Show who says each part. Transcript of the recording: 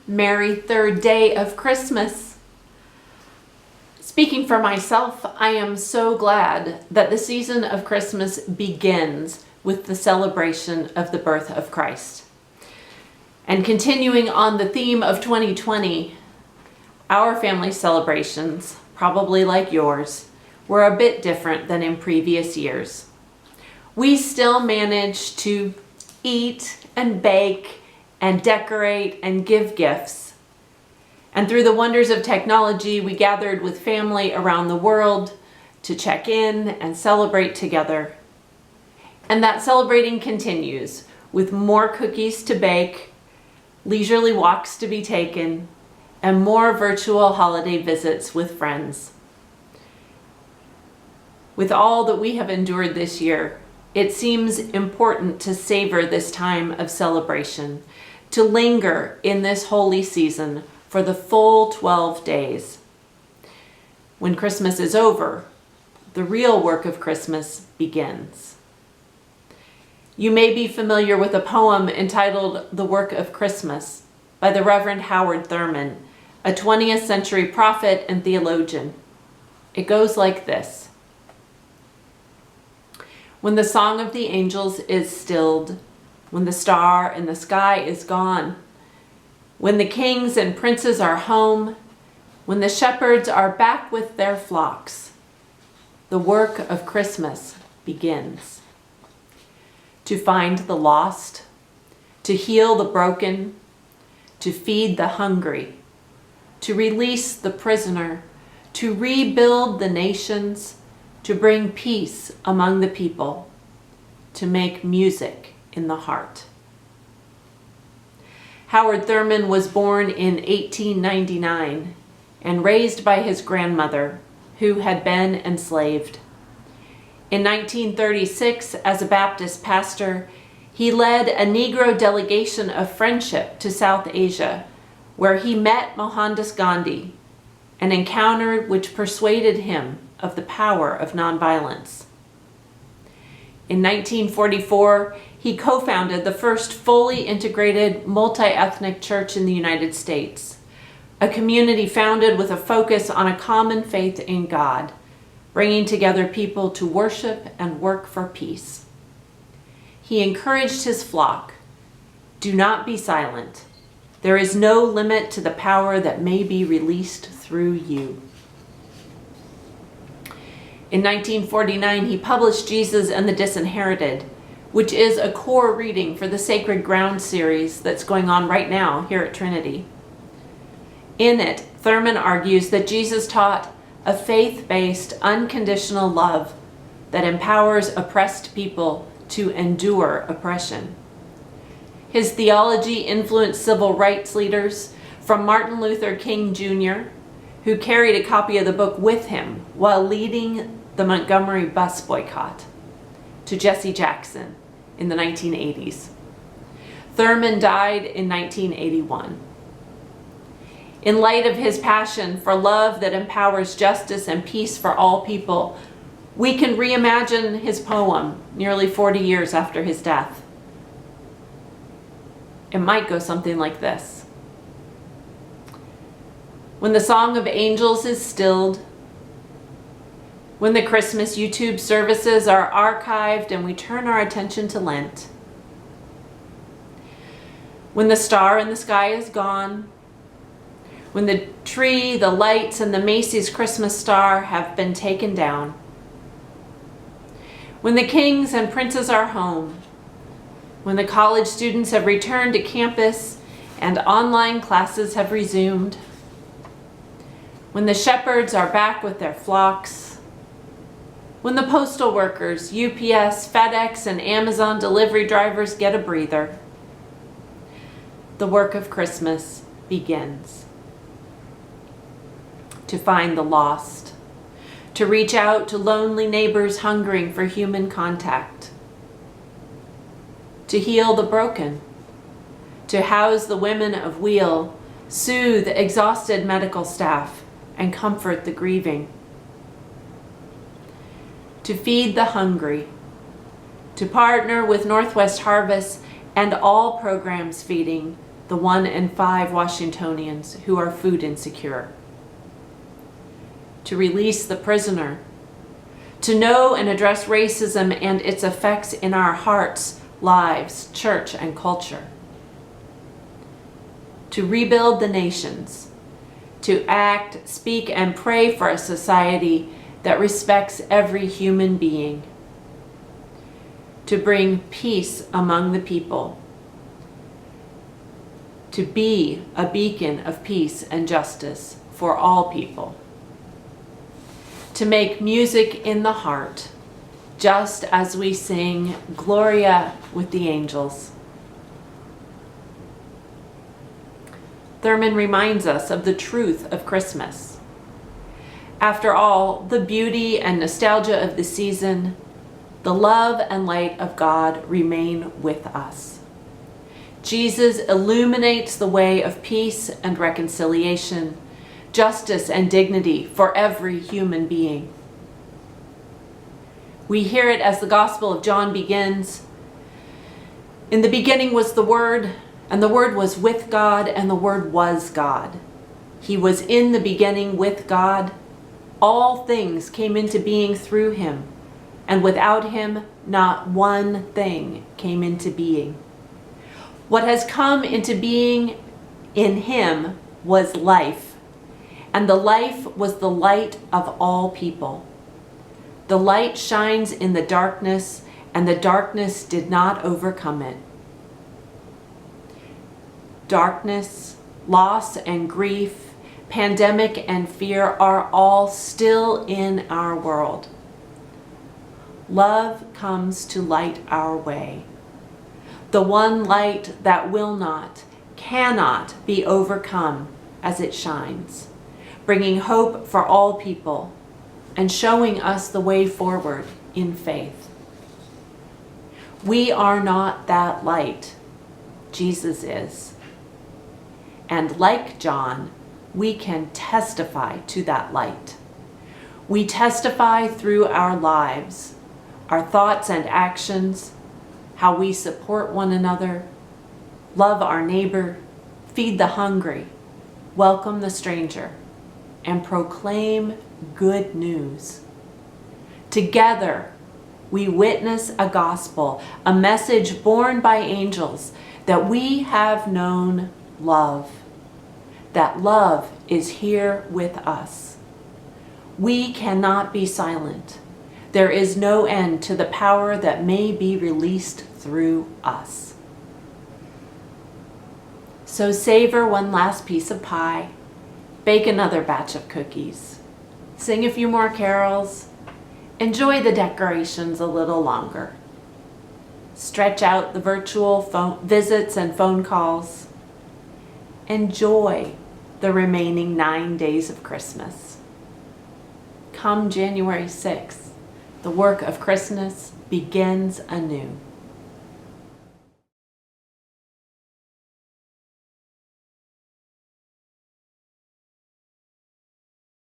Speaker 1: Merry third day of Christmas. Speaking for myself, I am so glad that the season of Christmas begins with the celebration of the birth of Christ. And continuing on the theme of 2020, our family celebrations, probably like yours, were a bit different than in previous years. We still managed to eat and bake and decorate and give gifts. And through the wonders of technology, we gathered with family around the world to check in and celebrate together. And that celebrating continues with more cookies to bake, leisurely walks to be taken, and more virtual holiday visits with friends. With all that we have endured this year, it seems important to savor this time of celebration, to linger in this holy season for the full 12 days. When Christmas is over, the real work of Christmas begins. You may be familiar with a poem entitled "The Work of Christmas" by the Reverend Howard Thurman, a 20th century prophet and theologian. It goes like this. When the song of the angels is stilled, when the star in the sky is gone, when the kings and princes are home, when the shepherds are back with their flocks, the work of Christmas begins. To find the lost, to heal the broken, to feed the hungry, to release the prisoner, to rebuild the nations, to bring peace among the people, to make music in the heart. Howard Thurman was born in 1899 and raised by his grandmother, who had been enslaved. In 1936, as a Baptist pastor, he led a Negro delegation of friendship to South Asia, where he met Mohandas Gandhi, an encounter which persuaded him of the power of nonviolence. In 1944, he co-founded the first fully integrated multi-ethnic church in the United States, a community founded with a focus on a common faith in God, bringing together people to worship and work for peace. He encouraged his flock, "Do not be silent. There is no limit to the power that may be released through you." In 1949, he published Jesus and the Disinherited, which is a core reading for the Sacred Ground series that's going on right now here at Trinity. In it, Thurman argues that Jesus taught a faith-based, unconditional love that empowers oppressed people to endure oppression. His theology influenced civil rights leaders, from Martin Luther King Jr., who carried a copy of the book with him while leading the Montgomery bus boycott, to Jesse Jackson in the 1980s. Thurman died in 1981. In light of his passion for love that empowers justice and peace for all people, we can reimagine his poem nearly 40 years after his death. It might go something like this. When the song of angels is stilled, when the Christmas YouTube services are archived and we turn our attention to Lent, when the star in the sky is gone, when the tree, the lights, and the Macy's Christmas star have been taken down, when the kings and princes are home, when the college students have returned to campus and online classes have resumed, when the shepherds are back with their flocks, when the postal workers, UPS, FedEx, and Amazon delivery drivers get a breather, the work of Christmas begins. To find the lost, to reach out to lonely neighbors hungering for human contact, to heal the broken, to house the women of weal, soothe exhausted medical staff, and comfort the grieving, to feed the hungry, to partner with Northwest Harvest and all programs feeding the 1 in 5 Washingtonians who are food insecure, to release the prisoner, to know and address racism and its effects in our hearts, lives, church, and culture, to rebuild the nations, to act, speak, and pray for a society that respects every human being, to bring peace among the people, to be a beacon of peace and justice for all people, to make music in the heart, just as we sing Gloria with the angels. Thurman reminds us of the truth of Christmas. After all, the beauty and nostalgia of the season, the love and light of God remain with us. Jesus illuminates the way of peace and reconciliation, justice and dignity for every human being. We hear it as the Gospel of John begins. In the beginning was the Word, and the Word was with God, and the Word was God. He was in the beginning with God. All things came into being through him, and without him, not one thing came into being. What has come into being in him was life, and the life was the light of all people. The light shines in the darkness, and the darkness did not overcome it. Darkness, loss and grief, pandemic and fear are all still in our world. Love comes to light our way. The one light that will not, cannot be overcome as it shines, bringing hope for all people and showing us the way forward in faith. We are not that light. Jesus is. And like John, we can testify to that light. We testify through our lives, our thoughts and actions, how we support one another, love our neighbor, feed the hungry, welcome the stranger, and proclaim good news. Together, we witness a gospel, a message borne by angels, that we have known love, that love is here with us. We cannot be silent. There is no end to the power that may be released through us. So savor one last piece of pie, bake another batch of cookies, sing a few more carols, enjoy the decorations a little longer. Stretch out the virtual visits and phone calls. Enjoy the remaining 9 days of Christmas. Come January 6th, the work of Christmas begins anew.